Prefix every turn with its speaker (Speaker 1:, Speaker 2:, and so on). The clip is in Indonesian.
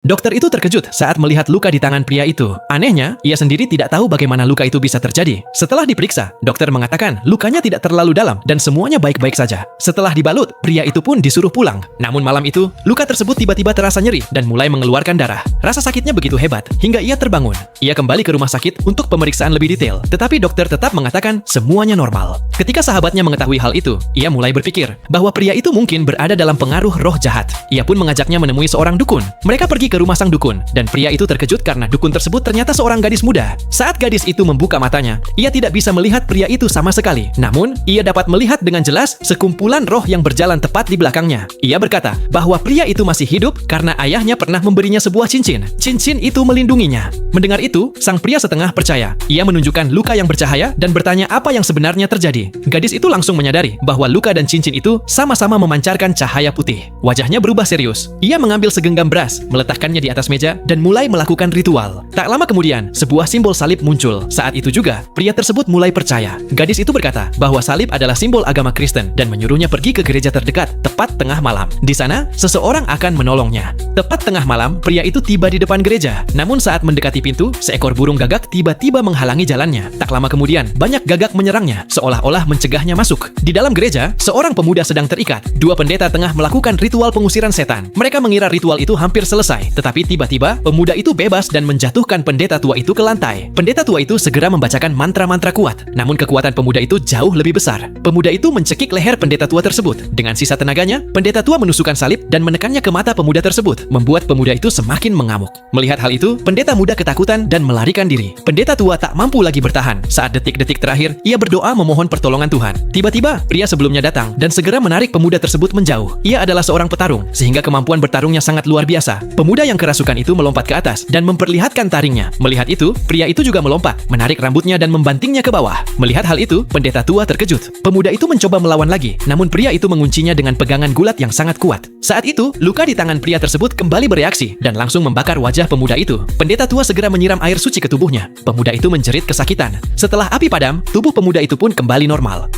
Speaker 1: Dokter itu terkejut saat melihat luka di tangan pria itu. Anehnya, ia sendiri tidak tahu bagaimana luka itu bisa terjadi. Setelah diperiksa, dokter mengatakan lukanya tidak terlalu dalam dan semuanya baik-baik saja. Setelah dibalut, pria itu pun disuruh pulang. Namun malam itu, luka tersebut tiba-tiba terasa nyeri dan mulai mengeluarkan darah. Rasa sakitnya begitu hebat hingga ia terbangun. Ia kembali ke rumah sakit untuk pemeriksaan lebih detail, tetapi dokter tetap mengatakan semuanya normal. Ketika sahabatnya mengetahui hal itu, ia mulai berpikir bahwa pria itu mungkin berada dalam pengaruh roh jahat. Ia pun mengajaknya menemui seorang dukun. Mereka pergi ke rumah sang dukun, dan pria itu terkejut karena dukun tersebut ternyata seorang gadis muda. Saat gadis itu membuka matanya, ia tidak bisa melihat pria itu sama sekali. Namun, ia dapat melihat dengan jelas sekumpulan roh yang berjalan tepat di belakangnya. Ia berkata bahwa pria itu masih hidup karena ayahnya pernah memberinya sebuah cincin. Cincin itu melindunginya. Mendengar itu, sang pria setengah percaya. Ia menunjukkan luka yang bercahaya dan bertanya apa yang sebenarnya terjadi. Gadis itu langsung menyadari bahwa luka dan cincin itu sama-sama memancarkan cahaya putih. Wajahnya berubah serius. Ia mengambil segenggam beras, meletakkannya di atas meja, dan mulai melakukan ritual. Tak lama kemudian, sebuah simbol salib muncul. Saat itu juga, pria tersebut mulai percaya. Gadis itu berkata bahwa salib adalah simbol agama Kristen dan menyuruhnya pergi ke gereja terdekat tepat tengah malam. Di sana, seseorang akan menolongnya. Tepat tengah malam, pria itu tiba di depan gereja. Namun saat mendekati pintu, seekor burung gagak tiba-tiba menghalangi jalannya. Tak lama kemudian, banyak gagak menyerangnya, seolah-olah mencegahnya masuk. Di dalam gereja, seorang pemuda sedang terikat. Dua pendeta tengah melakukan ritual pengusiran setan. Mereka mengira ritual itu hampir selesai, tetapi tiba-tiba pemuda itu bebas dan menjatuhkan pendeta tua itu ke lantai. Pendeta tua itu segera membacakan mantra-mantra kuat, namun kekuatan pemuda itu jauh lebih besar. Pemuda itu mencekik leher pendeta tua tersebut. Dengan sisa tenaganya, pendeta tua menusukkan salib dan menekannya ke mata pemuda tersebut, membuat pemuda itu semakin mengamuk. Melihat hal itu, pendeta muda ketakutan dan melarikan diri. Pendeta tua tak mampu lagi bertahan. Saat detik-detik terakhir, ia berdoa memohon pertolongan Tuhan. Tiba-tiba, pria sebelumnya datang dan segera menarik pemuda tersebut menjauh. Ia adalah seorang petarung, sehingga kemampuan bertarungnya sangat luar biasa. Pemuda yang kerasukan itu melompat ke atas dan memperlihatkan taringnya. Melihat itu, pria itu juga melompat, menarik rambutnya dan membantingnya ke bawah. Melihat hal itu, pendeta tua terkejut. Pemuda itu mencoba melawan lagi, namun pria itu menguncinya dengan pegangan gulat yang sangat kuat. Saat itu, luka di tangan pria tersebut kembali bereaksi dan langsung membakar wajah pemuda itu. Pendeta tua segera menyiram air suci ke tubuhnya. Pemuda itu menjerit kesakitan. Setelah api padam, tubuh pemuda itu pun kembali normal.